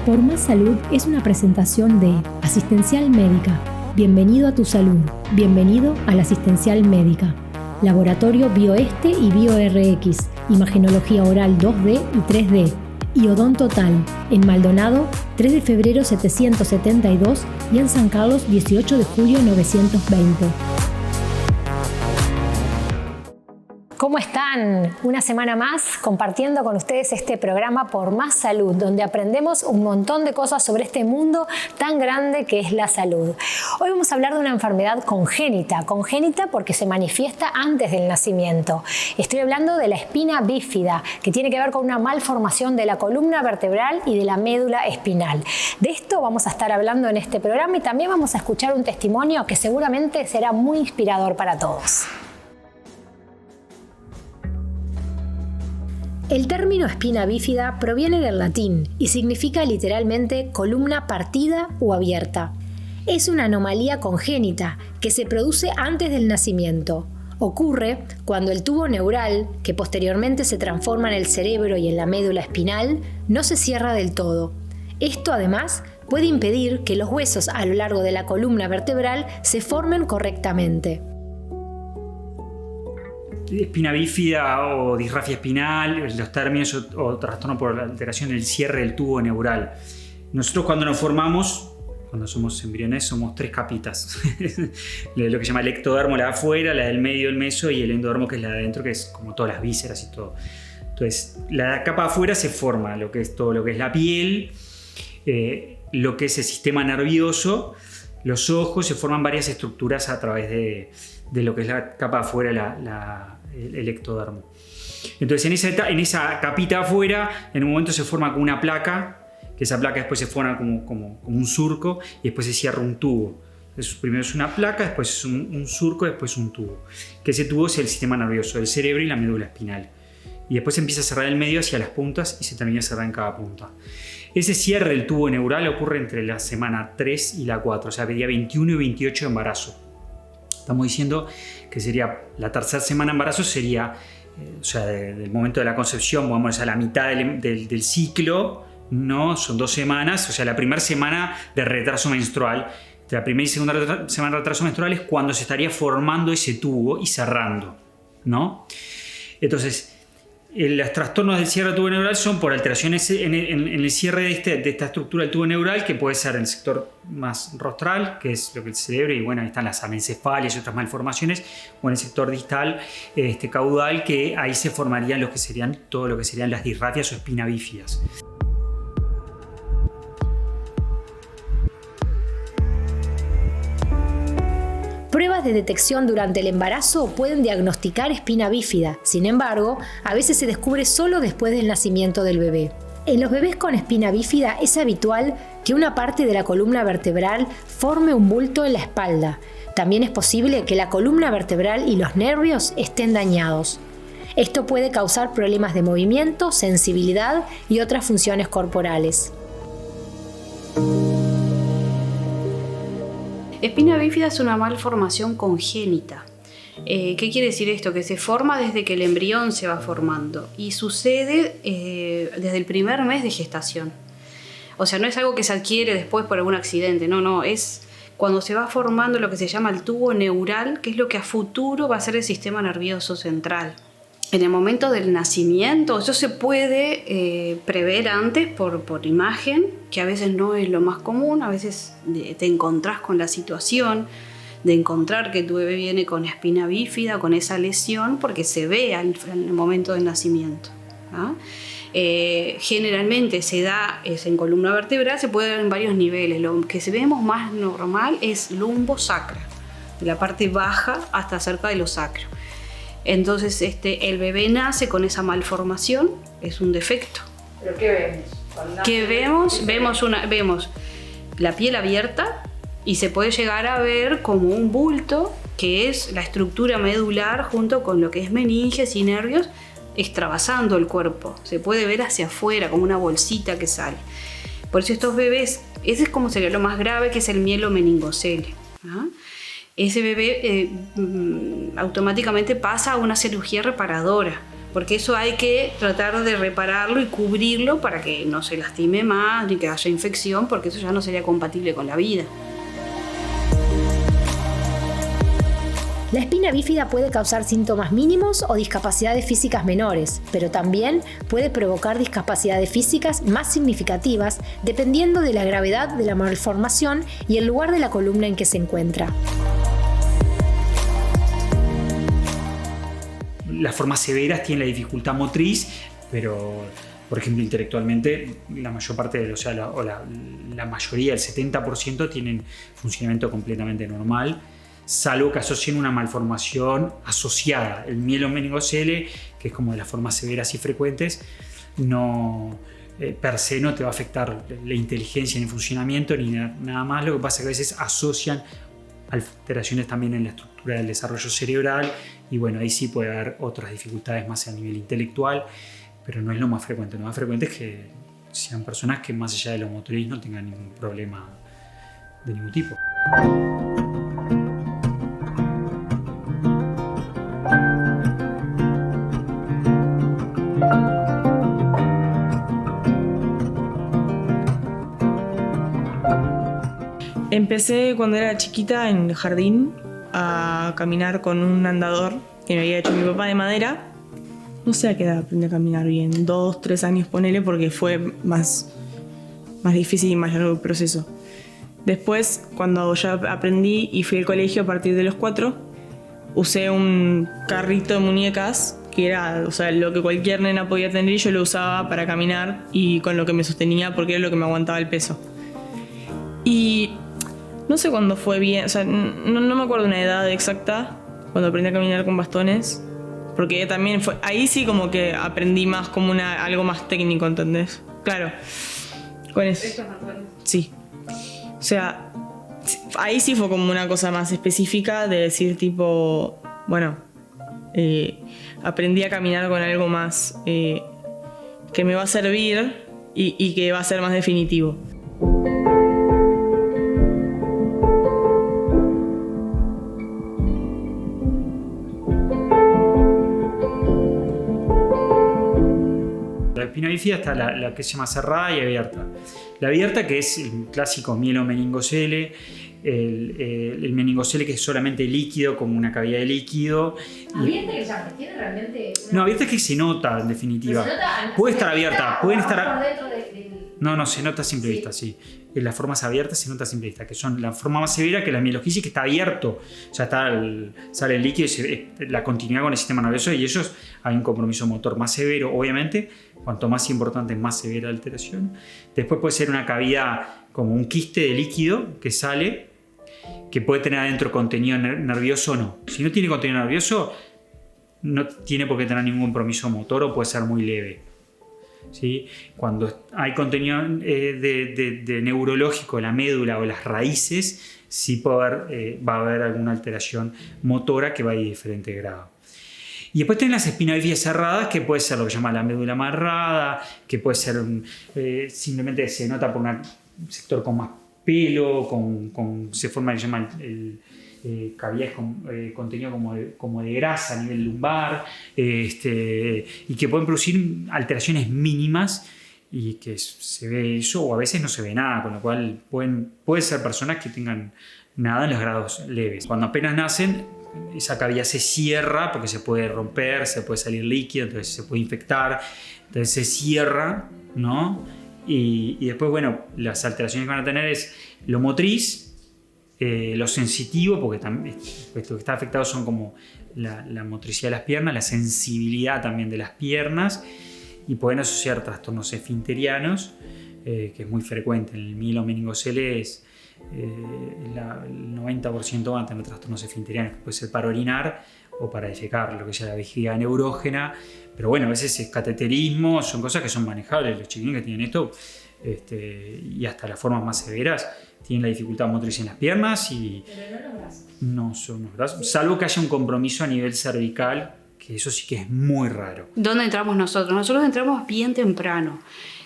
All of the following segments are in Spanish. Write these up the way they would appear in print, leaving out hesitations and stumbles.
Por Más Salud es una presentación de Asistencial Médica. Bienvenido a tu salud. Bienvenido a la Asistencial Médica. Laboratorio BioEste y BioRx. Imagenología oral 2D y 3D. Y Odon Total. En Maldonado, 3 de febrero 772 y en San Carlos, 18 de julio 920. ¿Cómo están? Una semana más compartiendo con ustedes este programa Por Más Salud, donde aprendemos un montón de cosas sobre este mundo tan grande que es la salud. Hoy vamos a hablar de una enfermedad congénita porque se manifiesta antes del nacimiento. Estoy hablando de la espina bífida, que tiene que ver con una malformación de la columna vertebral y de la médula espinal. De esto vamos a estar hablando en este programa y también vamos a escuchar un testimonio que seguramente será muy inspirador para todos. El término espina bífida proviene del latín y significa literalmente columna partida o abierta. Es una anomalía congénita que se produce antes del nacimiento. Ocurre cuando el tubo neural, que posteriormente se transforma en el cerebro y en la médula espinal, no se cierra del todo. Esto además puede impedir que los huesos a lo largo de la columna vertebral se formen correctamente. Espina bífida o disrafia espinal, los términos o trastorno por la alteración del cierre del tubo neural. Nosotros cuando nos formamos, cuando somos embriones, somos 3 capitas. Lo que se llama el ectodermo, la de afuera, la del medio, el meso, y el endodermo, que es la de adentro, que es como todas las vísceras y todo. Entonces, la capa de afuera se forma lo que es todo lo que es la piel, lo que es el sistema nervioso, los ojos, se forman varias estructuras a través de lo que es la capa de afuera, el ectodermo. Entonces en esa capita afuera, en un momento se forma como una placa, que esa placa después se forma como un surco y después se cierra un tubo. Entonces, primero es una placa, después es un surco, después un tubo. Que ese tubo es el sistema nervioso, el cerebro y la médula espinal. Y después se empieza a cerrar el medio hacia las puntas y se termina de cerrar en cada punta. Ese cierre del tubo neural ocurre entre la semana 3 y la 4, o sea, día 21 y 28 de embarazo. Estamos diciendo que sería la tercera semana de embarazo, sería, o sea, del momento de la concepción, vamos a la mitad del ciclo, ¿no? Son 2 semanas, o sea, la primera semana de retraso menstrual. La primera y segunda semana de retraso menstrual es cuando se estaría formando ese tubo y cerrando, ¿no? Entonces, los trastornos del cierre del tubo neural son por alteraciones en el cierre de esta estructura del tubo neural, que puede ser en el sector más rostral, que es lo que es el cerebro, y bueno, ahí están las amencefalias y otras malformaciones, o en el sector distal, caudal, que ahí se formarían todo lo que serían las disrafias o espina bífidas. Pruebas de detección durante el embarazo pueden diagnosticar espina bífida. Sin embargo, a veces se descubre solo después del nacimiento del bebé. En los bebés con espina bífida es habitual que una parte de la columna vertebral forme un bulto en la espalda. También es posible que la columna vertebral y los nervios estén dañados. Esto puede causar problemas de movimiento, sensibilidad y otras funciones corporales. Espina bífida es una malformación congénita. ¿Qué quiere decir esto? Que se forma desde que el embrión se va formando y sucede desde el primer mes de gestación. O sea, no es algo que se adquiere después por algún accidente, no, es cuando se va formando lo que se llama el tubo neural, que es lo que a futuro va a ser el sistema nervioso central. En el momento del nacimiento, eso se puede prever antes por imagen, que a veces no es lo más común. A veces te encontrás con la situación de encontrar que tu bebé viene con espina bífida, con esa lesión, porque se ve en el momento del nacimiento, ¿ah? Generalmente se da en columna vertebral, se puede dar en varios niveles. Lo que vemos más normal es lumbo-sacra, de la parte baja hasta cerca de los sacros. Entonces el bebé nace con esa malformación, es un defecto. ¿Pero qué vemos? ¿Qué vemos? Vemos la piel abierta y se puede llegar a ver como un bulto, que es la estructura medular junto con lo que es meninges y nervios, extravasando el cuerpo. Se puede ver hacia afuera como una bolsita que sale. Por eso estos bebés, ese es como sería lo más grave, que es el mielomeningocele, ¿ah? Ese bebé automáticamente pasa a una cirugía reparadora porque eso hay que tratar de repararlo y cubrirlo para que no se lastime más ni que haya infección, porque eso ya no sería compatible con la vida. La espina bífida puede causar síntomas mínimos o discapacidades físicas menores, pero también puede provocar discapacidades físicas más significativas dependiendo de la gravedad de la malformación y el lugar de la columna en que se encuentra. Las formas severas tienen la dificultad motriz, pero, por ejemplo, intelectualmente, la mayor parte, la mayoría, el 70%, tienen funcionamiento completamente normal, salvo que asocien una malformación asociada. El mielomeningocele, que es como de las formas severas y frecuentes, no, per se no te va a afectar la inteligencia ni el funcionamiento ni nada más. Lo que pasa es que a veces asocian alteraciones también en la estructura del desarrollo cerebral y bueno, ahí sí puede haber otras dificultades más a nivel intelectual, pero no es lo más frecuente. Lo más frecuente es que sean personas que más allá de lo motriz no tengan ningún problema de ningún tipo. Empecé cuando era chiquita en el jardín a caminar con un andador que me había hecho mi papá de madera. No sé a qué edad aprendí a caminar bien, 2, 3 años ponele, porque fue más difícil y más largo el proceso. Después, cuando ya aprendí y fui al colegio a partir de los 4, usé un carrito de muñecas que era, o sea, lo que cualquier nena podía tener y yo lo usaba para caminar y con lo que me sostenía porque era lo que me aguantaba el peso. Y no sé cuándo fue bien, o sea, no me acuerdo una edad exacta cuando aprendí a caminar con bastones, porque también fue, ahí sí como que aprendí más como algo más técnico, ¿entendés? Claro, con eso. Sí. O sea, ahí sí fue como una cosa más específica de decir tipo, bueno, aprendí a caminar con algo más que me va a servir y que va a ser más definitivo. La espina bífida está la que se llama cerrada y abierta. La abierta, que es el clásico mielomeningocele, el meningocele que es solamente líquido, como una cavidad de líquido. ¿Abierta que llama? ¿Tiene realmente una... No, abierta es que se nota, en definitiva. ¿Se nota? Puede estar abierta, pueden estar... Por dentro del... No, se nota a simple vista, sí. Las formas abiertas se nota a simple vista, que son la forma más severa, que es la mielogisis, que está abierto. Ya está sale el líquido y la continuidad con el sistema nervioso, y ellos hay un compromiso motor más severo, obviamente. Cuanto más importante, más severa la alteración. Después puede ser una cavidad como un quiste de líquido que sale, que puede tener adentro contenido nervioso o no. Si no tiene contenido nervioso, no tiene por qué tener ningún compromiso motor o puede ser muy leve. ¿Sí? Cuando hay contenido de neurológico, la médula o las raíces, sí va a haber alguna alteración motora que va a ir de diferente grado. Y después tienen las espinas bífidas cerradas, que puede ser lo que se llama la médula amarrada, que puede ser simplemente se nota por un sector con más pelo, se forma lo que se llama cavidades con contenido como de grasa a nivel lumbar, y que pueden producir alteraciones mínimas y que se ve eso o a veces no se ve nada, con lo cual pueden ser personas que tengan nada en los grados leves. Cuando apenas nacen, esa cavidad se cierra porque se puede romper, se puede salir líquido, entonces se puede infectar, entonces se cierra, ¿no? Y después, bueno, las alteraciones que van a tener es lo motriz, lo sensitivo, porque también lo que está afectado son como la motricidad de las piernas, la sensibilidad también de las piernas, y pueden asociar trastornos esfinterianos, que es muy frecuente. En el mielomeningocele el 90% van a tener trastornos esfinterianos, que puede ser para orinar o para defecar, lo que sea la vejiga neurógena, pero bueno, a veces es cateterismo, son cosas que son manejables. Los chiquilines que tienen esto, y hasta las formas más severas, tienen la dificultad motriz en las piernas y Pero no los brazos. no son los brazos, salvo que haya un compromiso a nivel cervical, que eso sí que es muy raro. ¿Dónde entramos nosotros? Nosotros entramos bien temprano.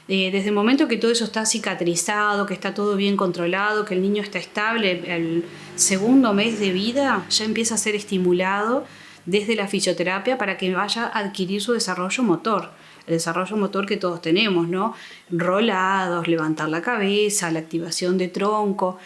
Desde el momento que todo eso está cicatrizado, que está todo bien controlado, que el niño está estable, el segundo mes de vida ya empieza a ser estimulado desde la fisioterapia para que vaya a adquirir su desarrollo motor. El desarrollo motor que todos tenemos, ¿no? Rolados, levantar la cabeza, la activación de tronco.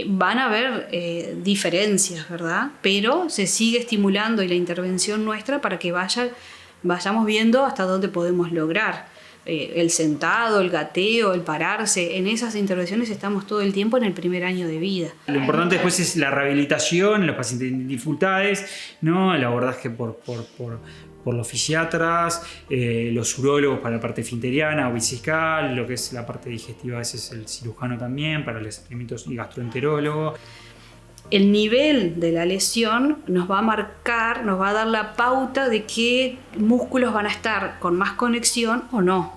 Van a haber diferencias, ¿verdad? Pero se sigue estimulando y la intervención nuestra para que vayamos viendo hasta dónde podemos lograr. El sentado, el gateo, el pararse, en esas intervenciones estamos todo el tiempo en el primer año de vida. Lo importante después es la rehabilitación, los pacientes con dificultades, ¿no? El abordaje por los fisiatras, los urólogos para la parte esfinteriana o bisical, lo que es la parte digestiva a veces el cirujano también, para los experimentos y gastroenterólogo. El nivel de la lesión nos va a marcar, nos va a dar la pauta de qué músculos van a estar con más conexión o no.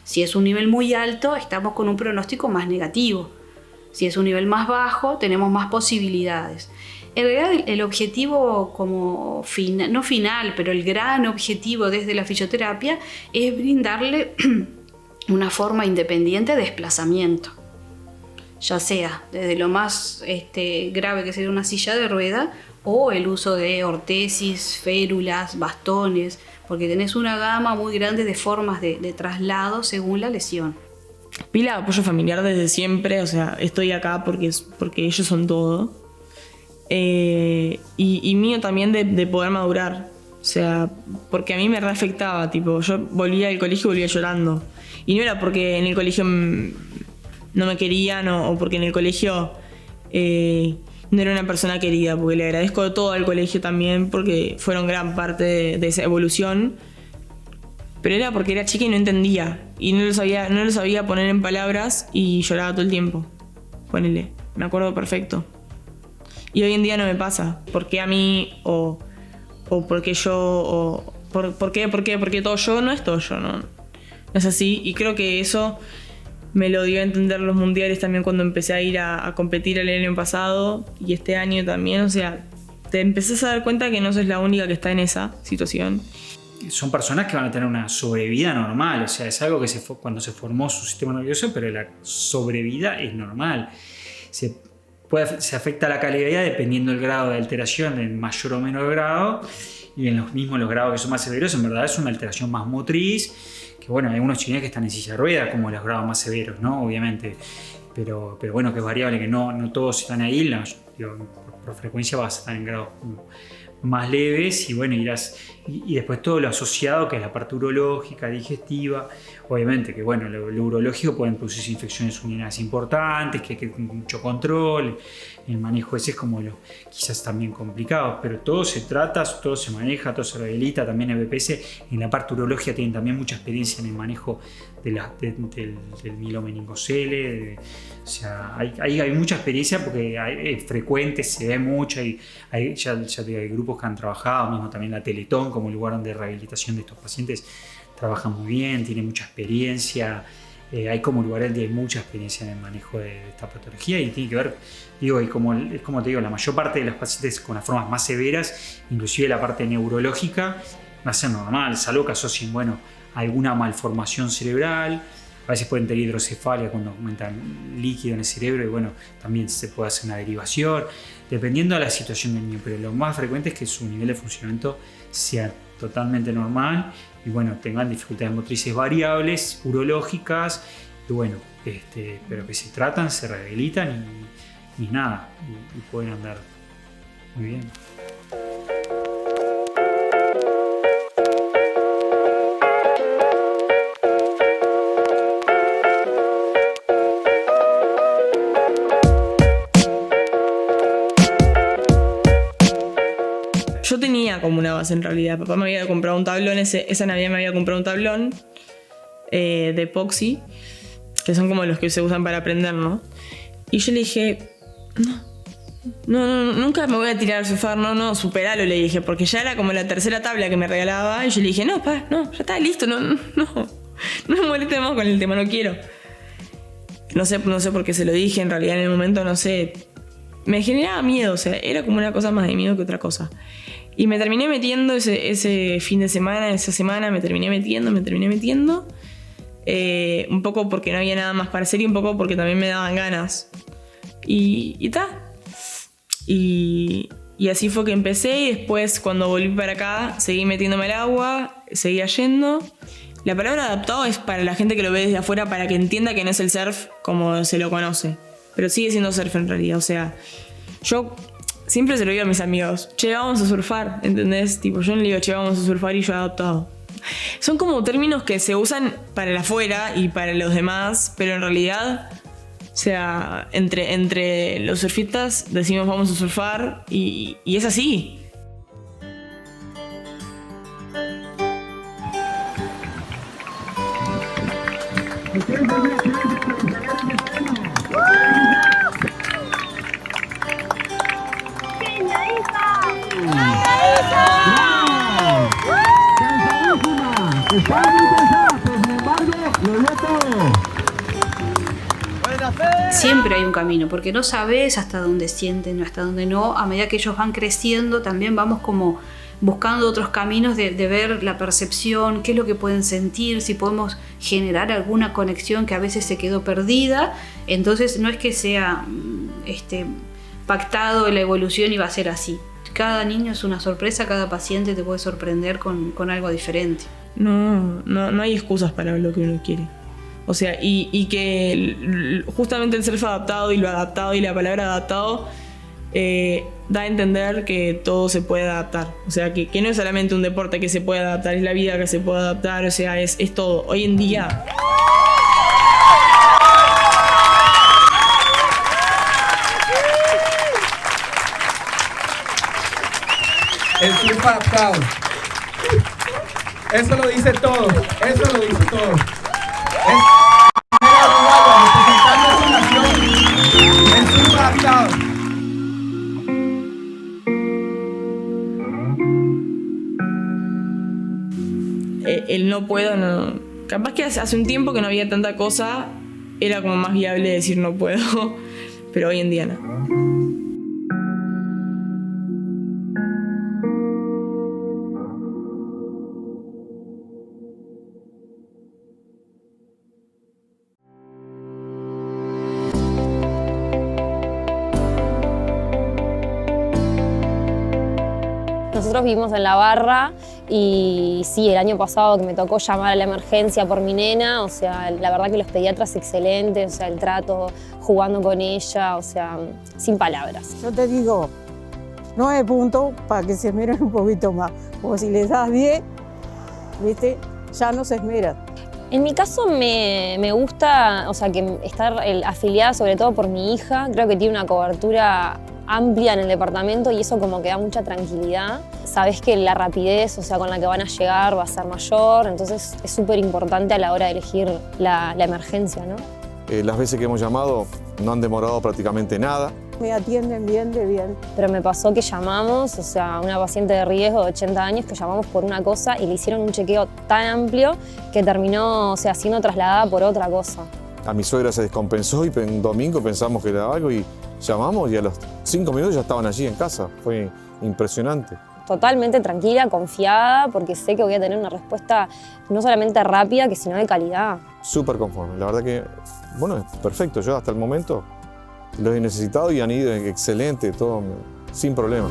Si es un nivel muy alto, estamos con un pronóstico más negativo. Si es un nivel más bajo, tenemos más posibilidades. En realidad el objetivo como no final, pero el gran objetivo desde la fisioterapia es brindarle una forma independiente de desplazamiento. Ya sea desde lo más grave que sería una silla de rueda o el uso de ortesis, férulas, bastones, porque tenés una gama muy grande de formas de traslado según la lesión. Pila de apoyo familiar desde siempre, o sea, estoy acá porque ellos son todo. Y mío también de poder madurar, o sea, porque a mí me reafectaba, tipo, yo volvía del colegio y volvía llorando. Y no era porque en el colegio no me querían o porque en el colegio no era una persona querida, porque le agradezco todo al colegio también porque fueron gran parte de esa evolución, pero era porque era chica y no entendía y no lo sabía poner en palabras y lloraba todo el tiempo. Ponele, me acuerdo perfecto. Y hoy en día no me pasa. ¿Por qué a mí? O ¿por qué yo? O ¿por qué todo yo? No es todo yo, no es así. Y creo que eso me lo dio a entender los mundiales también cuando empecé a ir a competir el año pasado y este año también. O sea, te empezás a dar cuenta que no sos la única que está en esa situación. Son personas que van a tener una sobrevida normal, o sea, es algo que cuando se formó su sistema nervioso, pero la sobrevida es normal. Se afecta la calidad de vida dependiendo del grado de alteración, en mayor o menor grado, y en los grados que son más severos, en verdad es una alteración más motriz, que bueno, hay algunos chilenos que están en silla de ruedas, como los grados más severos, ¿no? Obviamente, pero bueno, que es variable, que no todos están ahí, por frecuencia vas a estar en grados más leves y bueno, y después todo lo asociado, que es la parte urológica, digestiva, obviamente que bueno, lo urológico pueden producirse infecciones urinarias importantes, que hay que tener mucho control, el manejo ese es como quizás también complicado, pero todo se trata, todo se maneja, todo se rehabilita, también el BPS en la parte urológica tienen también mucha experiencia en el manejo del mielomeningocele, o sea, hay mucha experiencia porque es frecuente, se ve mucho, ya hay grupos que han trabajado, mismo también la Teletón como lugar de rehabilitación de estos pacientes, trabajan muy bien, tienen mucha experiencia, hay como lugares donde hay mucha experiencia en el manejo de esta patología y tiene que ver, y como te digo, la mayor parte de los pacientes con las formas más severas, inclusive la parte neurológica, va a ser normal, salvo que asocien, alguna malformación cerebral. A veces pueden tener hidrocefalia cuando aumentan líquido en el cerebro y también se puede hacer una derivación, dependiendo de la situación del niño, pero lo más frecuente es que su nivel de funcionamiento sea totalmente normal y tengan dificultades motrices variables, urológicas, y pero que se tratan, se rehabilitan y nada, y pueden andar muy bien. Yo tenía como una base en realidad. Papá me había comprado un tablón, esa Navidad me había comprado un tablón de epoxi, que son como los que se usan para aprender, ¿no? Y yo le dije, no, nunca me voy a tirar al sofá, no, superalo, le dije, porque ya era como la tercera tabla que me regalaba, y yo le dije, no, ya está, listo, no me moleste más con el tema, no quiero. No sé por qué se lo dije, en realidad en el momento, no sé, me generaba miedo, o sea, era como una cosa más de miedo que otra cosa. Y me terminé metiendo ese fin de semana, esa semana, me terminé metiendo. Un poco porque no había nada más para hacer y un poco porque también me daban ganas. Y Y así fue que empecé y después cuando volví para acá seguí metiéndome al agua, seguía yendo. La palabra adaptado es para la gente que lo ve desde afuera para que entienda que no es el surf como se lo conoce. Pero sigue siendo surf en realidad, o sea, yo siempre se lo digo a mis amigos, che, vamos a surfar, ¿entendés? Tipo, yo no le digo, che, vamos a surfar y yo adaptado. Son como términos que se usan para el afuera y para los demás, pero en realidad, o sea, entre los surfistas decimos vamos a surfar y es así. Siempre hay un camino, porque no sabes hasta dónde sienten o hasta dónde no. A medida que ellos van creciendo, también vamos como buscando otros caminos de ver la percepción, qué es lo que pueden sentir, si podemos generar alguna conexión que a veces se quedó perdida. Entonces no es que sea pactado la evolución y va a ser así. Cada niño es una sorpresa, cada paciente te puede sorprender con algo diferente. No hay excusas para lo que uno quiere. O sea, y que justamente el surf adaptado y lo adaptado y la palabra adaptado da a entender que todo se puede adaptar. O sea, que no es solamente un deporte que se puede adaptar, es la vida que se puede adaptar, o sea, es todo. Hoy en día... El surf adaptado. Eso lo dice todo. Eso lo dice todo. Es representando a su nación. El surf adaptado. El no puedo, no. Capaz que hace un tiempo que no había tanta cosa, era como más viable decir no puedo, pero hoy en día no. Nosotros vivimos en la barra y sí, el año pasado que me tocó llamar a la emergencia por mi nena, o sea, la verdad que los pediatras excelentes, o sea, el trato, jugando con ella, o sea, sin palabras. Yo te digo 9 puntos para que se esmeren un poquito más, porque si les das 10, ¿viste? Ya no se esmeran. En mi caso me gusta, o sea, que estar afiliada sobre todo por mi hija, creo que tiene una cobertura amplia en el departamento y eso como que da mucha tranquilidad. Sabes que la rapidez, o sea, con la que van a llegar va a ser mayor, entonces es súper importante a la hora de elegir la emergencia, ¿no? Las veces que hemos llamado no han demorado prácticamente nada. Me atienden bien de bien. Pero me pasó que llamamos, o sea, una paciente de riesgo de 80 años que llamamos por una cosa y le hicieron un chequeo tan amplio que terminó, o sea, siendo trasladada por otra cosa. A mi suegra se descompensó y un domingo pensamos que era algo y llamamos y a los 5 minutos ya estaban allí en casa. Fue impresionante. Totalmente tranquila, confiada, porque sé que voy a tener una respuesta no solamente rápida, sino de calidad. Súper conforme. La verdad que, bueno, es perfecto. Yo hasta el momento los he necesitado y han ido excelente, todo sin problema.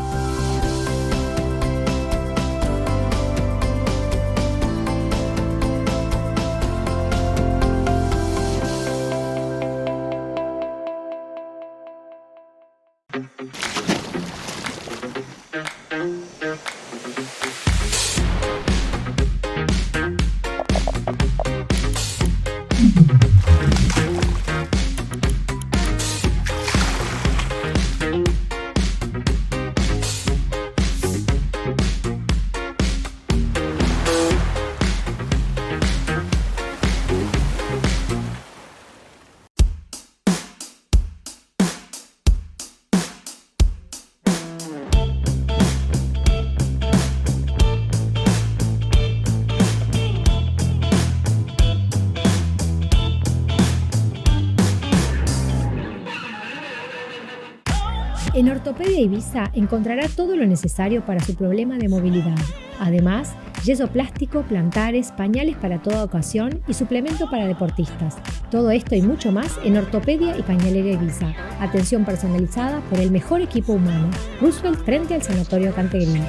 En Ortopedia Ibiza encontrará todo lo necesario para su problema de movilidad. Además, yeso plástico, plantares, pañales para toda ocasión y suplemento para deportistas. Todo esto y mucho más en Ortopedia y Pañalera Ibiza. Atención personalizada por el mejor equipo humano. Roosevelt frente al Sanatorio Cantegrini.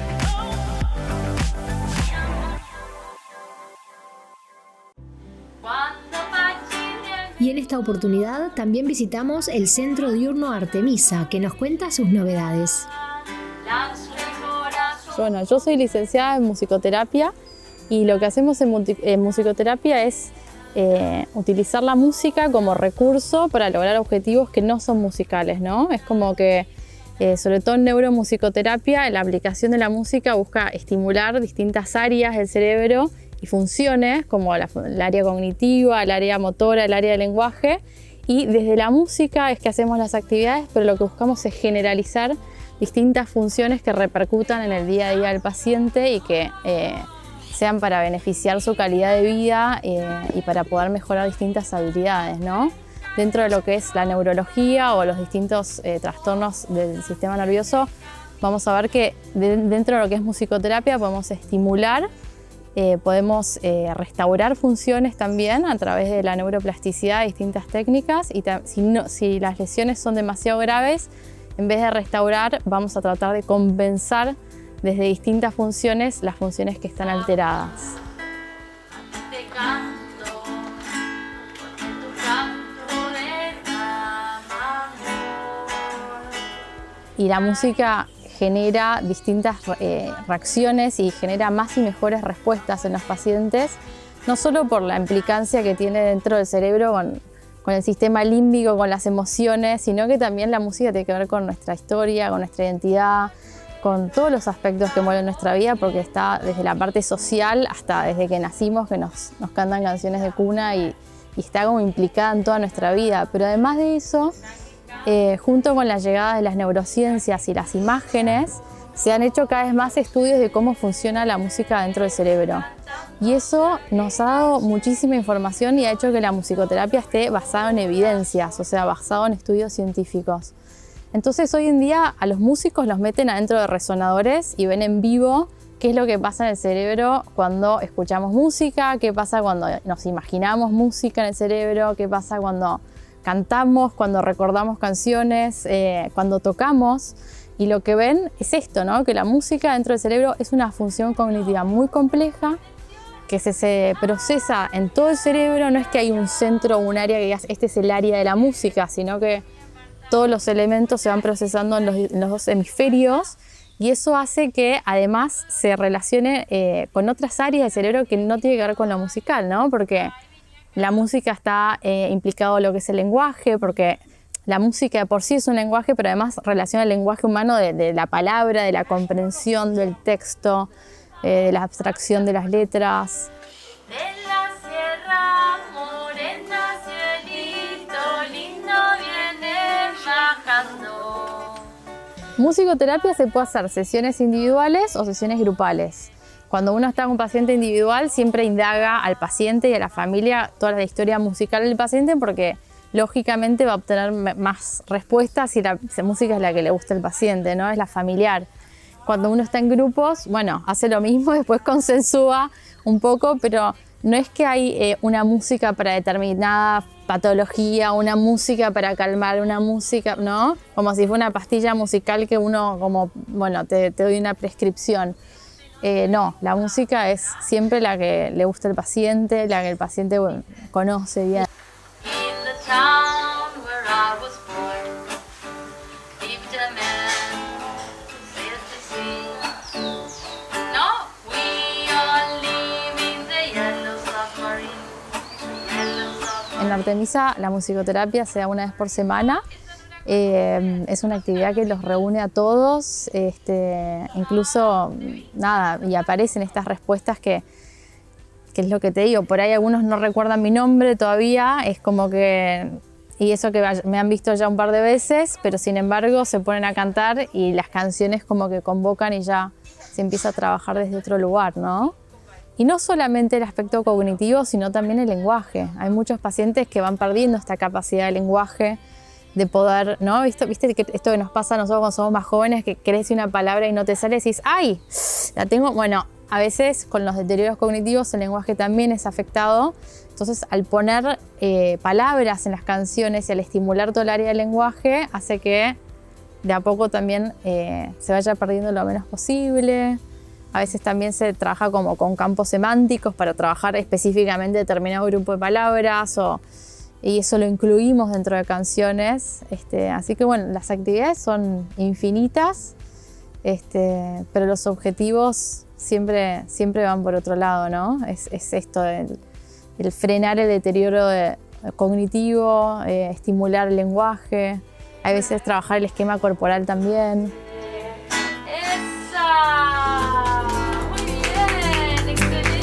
Y en esta oportunidad también visitamos el Centro Diurno Artemisa, que nos cuenta sus novedades. Bueno, yo soy licenciada en musicoterapia y lo que hacemos en musicoterapia es utilizar la música como recurso para lograr objetivos que no son musicales, ¿no? Es como que, sobre todo en neuromusicoterapia, la aplicación de la música busca estimular distintas áreas del cerebro y funciones como el área cognitiva, el área motora, el área del lenguaje, y desde la música es que hacemos las actividades, pero lo que buscamos es generalizar distintas funciones que repercutan en el día a día del paciente y que sean para beneficiar su calidad de vida y para poder mejorar distintas habilidades, ¿no? Dentro de lo que es la neurología o los distintos trastornos del sistema nervioso, vamos a ver que dentro de lo que es musicoterapia podemos estimular, podemos restaurar funciones también a través de la neuroplasticidad de distintas técnicas, y si las lesiones son demasiado graves, en vez de restaurar, vamos a tratar de compensar desde distintas funciones las funciones que están alteradas. Y la música genera distintas reacciones y genera más y mejores respuestas en los pacientes, no solo por la implicancia que tiene dentro del cerebro con el sistema límbico, con las emociones, sino que también la música tiene que ver con nuestra historia, con nuestra identidad, con todos los aspectos que mueven nuestra vida, porque está desde la parte social hasta desde que nacimos, que nos cantan canciones de cuna y está como implicada en toda nuestra vida. Pero además de eso, junto con la llegada de las neurociencias y las imágenes, se han hecho cada vez más estudios de cómo funciona la música dentro del cerebro. Y eso nos ha dado muchísima información y ha hecho que la musicoterapia esté basada en evidencias, o sea, basado en estudios científicos. Entonces hoy en día a los músicos los meten adentro de resonadores y ven en vivo qué es lo que pasa en el cerebro cuando escuchamos música, qué pasa cuando nos imaginamos música en el cerebro, qué pasa cuando cantamos, cuando recordamos canciones, cuando tocamos. Y lo que ven es esto, ¿no? Que la música dentro del cerebro es una función cognitiva muy compleja que se procesa en todo el cerebro. No es que hay un centro o un área que digas, este es el área de la música, sino que todos los elementos se van procesando en los dos hemisferios, y eso hace que además se relacione con otras áreas del cerebro que no tiene que ver con lo musical, ¿no? Porque la música está implicado en lo que es el lenguaje, porque la música de por sí es un lenguaje, pero además relaciona el lenguaje humano de la palabra, de la comprensión del texto, de la abstracción de las letras. De la sierra morena, cielito lindo viene bajando. Musicoterapia se puede hacer sesiones individuales o sesiones grupales. Cuando uno está con un paciente individual, siempre indaga al paciente y a la familia toda la historia musical del paciente, porque lógicamente va a obtener más respuestas si la música es la que le gusta al paciente, ¿no? Es la familiar. Cuando uno está en grupos, bueno, hace lo mismo, después consensúa un poco, pero no es que hay una música para determinada patología, una música para calmar, una música, ¿no? Como si fuera una pastilla musical que uno, como, bueno, te doy una prescripción. No, la música es siempre la que le gusta al paciente, la que el paciente, bueno, conoce bien. En Artemisa la musicoterapia se da una vez por semana. Es una actividad que los reúne a todos, incluso nada, y aparecen estas respuestas que es lo que te digo, por ahí algunos no recuerdan mi nombre todavía, es como que, y eso que me han visto ya un par de veces, pero sin embargo se ponen a cantar y las canciones como que convocan y ya se empieza a trabajar desde otro lugar, ¿no? Y no solamente el aspecto cognitivo, sino también el lenguaje. Hay muchos pacientes que van perdiendo esta capacidad de lenguaje, de poder, ¿no? ¿Viste que esto que nos pasa a nosotros cuando somos más jóvenes, que querés decir una palabra y no te sale, y decís, ¡ay! La tengo. Bueno, a veces con los deterioros cognitivos el lenguaje también es afectado. Entonces, al poner palabras en las canciones y al estimular todo el área del lenguaje, hace que de a poco también se vaya perdiendo lo menos posible. A veces también se trabaja como con campos semánticos para trabajar específicamente determinado grupo de palabras y eso lo incluimos dentro de canciones. Así que bueno, las actividades son infinitas, pero los objetivos siempre van por otro lado, ¿no? Es esto, el frenar el deterioro cognitivo, estimular el lenguaje, a veces trabajar el esquema corporal también. ¡Esa! Muy bien, excelente.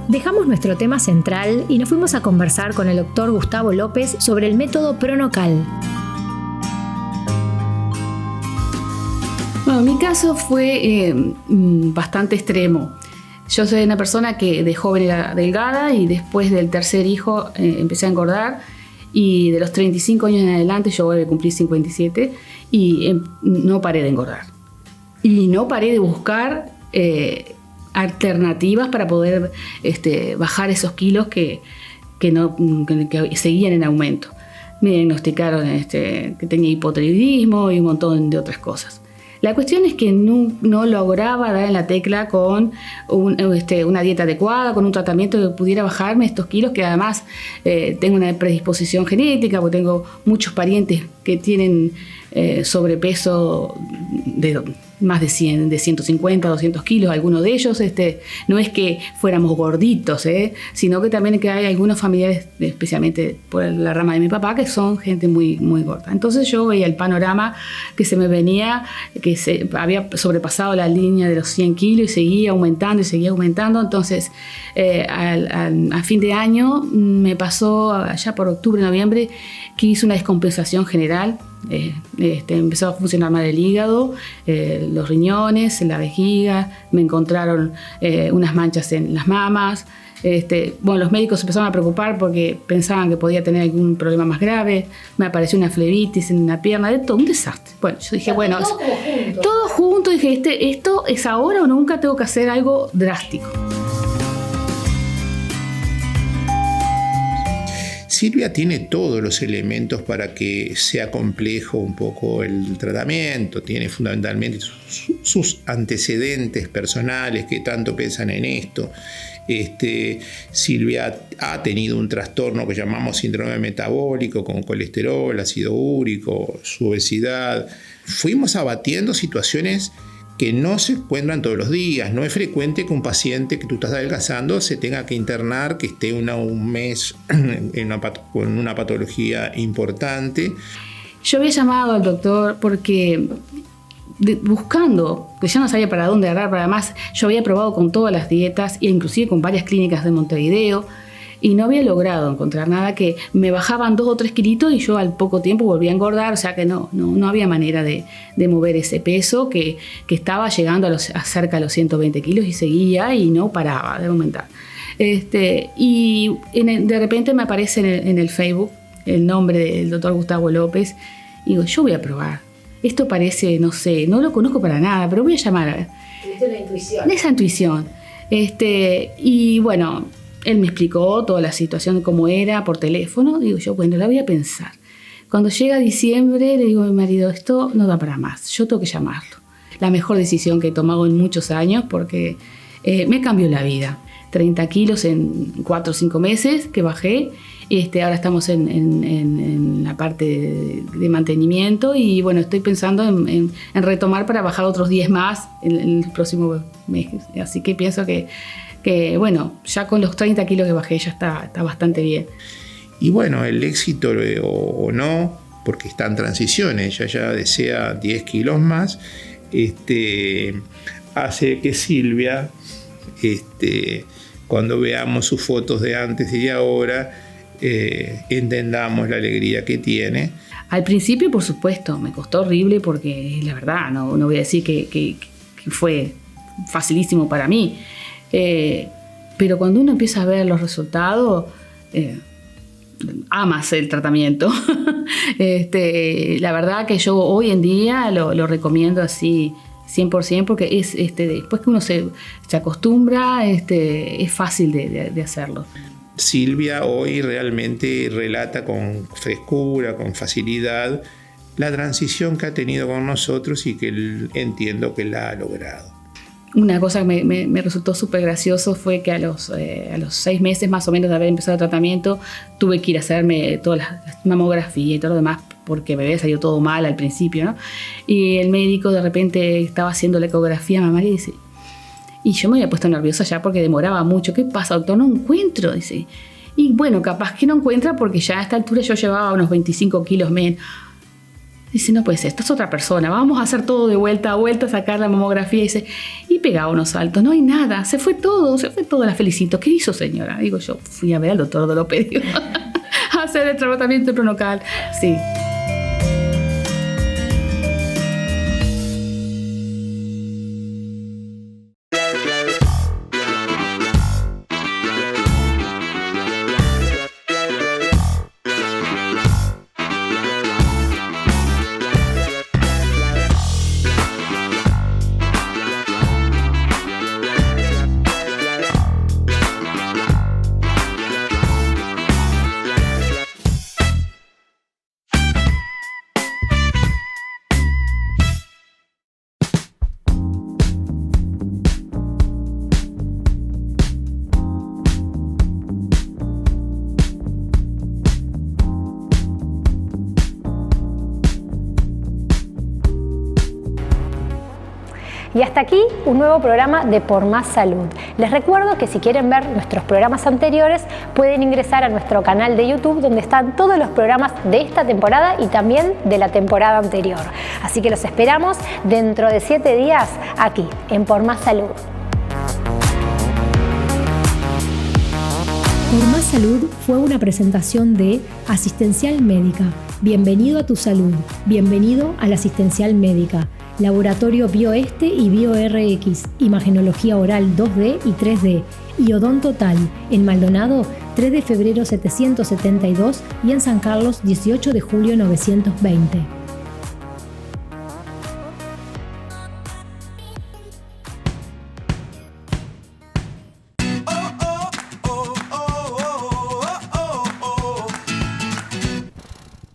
Dejamos nuestro tema central y nos fuimos a conversar con el doctor Gustavo López sobre el método Pronocal. Bueno, mi caso fue bastante extremo. Yo soy una persona que de joven era delgada y después del tercer hijo empecé a engordar y de los 35 años en adelante, yo voy a cumplir 57 y no paré de engordar. Y no paré de buscar alternativas para poder bajar esos kilos que seguían en aumento. Me diagnosticaron que tenía hipotiroidismo y un montón de otras cosas. La cuestión es que no lograba dar en la tecla con una dieta adecuada, con un tratamiento que pudiera bajarme estos kilos, que además tengo una predisposición genética, porque tengo muchos parientes que tienen sobrepeso de más de 100, de 150, 200 kilos, algunos de ellos. No es que fuéramos gorditos, sino que también que hay algunos familiares, especialmente por la rama de mi papá, que son gente muy, muy gorda. Entonces yo veía el panorama que se me venía, que se había sobrepasado la línea de los 100 kilos y seguía aumentando y seguía aumentando. Entonces a fin de año me pasó, allá por octubre, noviembre, que hice una descompensación general. Empezó a funcionar mal el hígado, los riñones, la vejiga, me encontraron unas manchas en las mamas. Los médicos se empezaron a preocupar porque pensaban que podía tener algún problema más grave. Me apareció una flebitis en una pierna, todo un desastre. Bueno, yo dije, todo junto. Dije, esto es ahora o nunca, tengo que hacer algo drástico. Silvia tiene todos los elementos para que sea complejo un poco el tratamiento. Tiene fundamentalmente sus antecedentes personales que tanto pesan en esto. Silvia ha tenido un trastorno que llamamos síndrome metabólico, con colesterol, ácido úrico, su obesidad. Fuimos abatiendo situaciones que no se encuentran todos los días. No es frecuente que un paciente que tú estás adelgazando se tenga que internar, que esté un mes con una patología importante. Yo había llamado al doctor porque buscando, que ya no sabía para dónde agarrar, para más. Yo había probado con todas las dietas, e inclusive con varias clínicas de Montevideo, y no había logrado encontrar nada, que me bajaban 2 o 3 kilitos y yo al poco tiempo volvía a engordar, o sea que no había manera de mover ese peso que estaba llegando a cerca de los 120 kilos y seguía y no paraba de aumentar. Y de repente me aparece en el Facebook el nombre del doctor Gustavo López y digo, yo voy a probar. Esto parece, no sé, no lo conozco para nada, pero voy a llamar a ver. Esto es la intuición. Esa intuición. Y bueno, él me explicó toda la situación de cómo era por teléfono. Digo yo, bueno, la voy a pensar. Cuando llega diciembre, le digo a mi marido, esto no da para más, yo tengo que llamarlo. La mejor decisión que he tomado en muchos años porque me cambió la vida. 30 kilos en 4 o 5 meses que bajé. Ahora estamos en la parte de mantenimiento y bueno, estoy pensando en retomar para bajar otros 10 más en el próximo mes. Así que pienso que bueno, ya con los 30 kilos que bajé ya está bastante bien. Y bueno, el éxito o no, porque está en transición, ella ya desea 10 kilos más, hace que Silvia, cuando veamos sus fotos de antes y de ahora, entendamos la alegría que tiene. Al principio, por supuesto, me costó horrible porque la verdad, no voy a decir que fue facilísimo para mí. Pero cuando uno empieza a ver los resultados, amas el tratamiento. La verdad que yo hoy en día lo recomiendo así 100% porque es después que uno se acostumbra, es fácil de hacerlo. Silvia hoy realmente relata con frescura, con facilidad, la transición que ha tenido con nosotros y que entiendo que la ha logrado. Una cosa que me resultó súper gracioso fue que a los 6 meses más o menos de haber empezado el tratamiento tuve que ir a hacerme toda la mamografía y todo lo demás porque me había salido todo mal al principio, ¿no? Y el médico de repente estaba haciendo la ecografía a mamá y dice, y yo me había puesto nerviosa ya porque demoraba mucho. ¿Qué pasa, doctor? No encuentro, dice. Y bueno, capaz que no encuentra porque ya a esta altura yo llevaba unos 25 kilos menos. Dice, no puede ser, esta es otra persona, vamos a hacer todo de vuelta a vuelta, sacar la mamografía. Dice, y pegaba unos saltos, no hay nada, se fue todo, la felicito. ¿Qué hizo, señora? Digo yo, fui a ver al doctor Dolopedio a hacer el tratamiento pronocal. Sí. Y hasta aquí un nuevo programa de Por Más Salud. Les recuerdo que si quieren ver nuestros programas anteriores pueden ingresar a nuestro canal de YouTube donde están todos los programas de esta temporada y también de la temporada anterior. Así que los esperamos dentro de 7 días aquí en Por Más Salud. Por Más Salud fue una presentación de Asistencial Médica. Bienvenido a tu salud. Bienvenido a la Asistencial Médica. Laboratorio BioEste y BioRx, Imagenología Oral 2D y 3D, y Odontotal, en Maldonado, 3 de febrero 772 y en San Carlos, 18 de julio 920.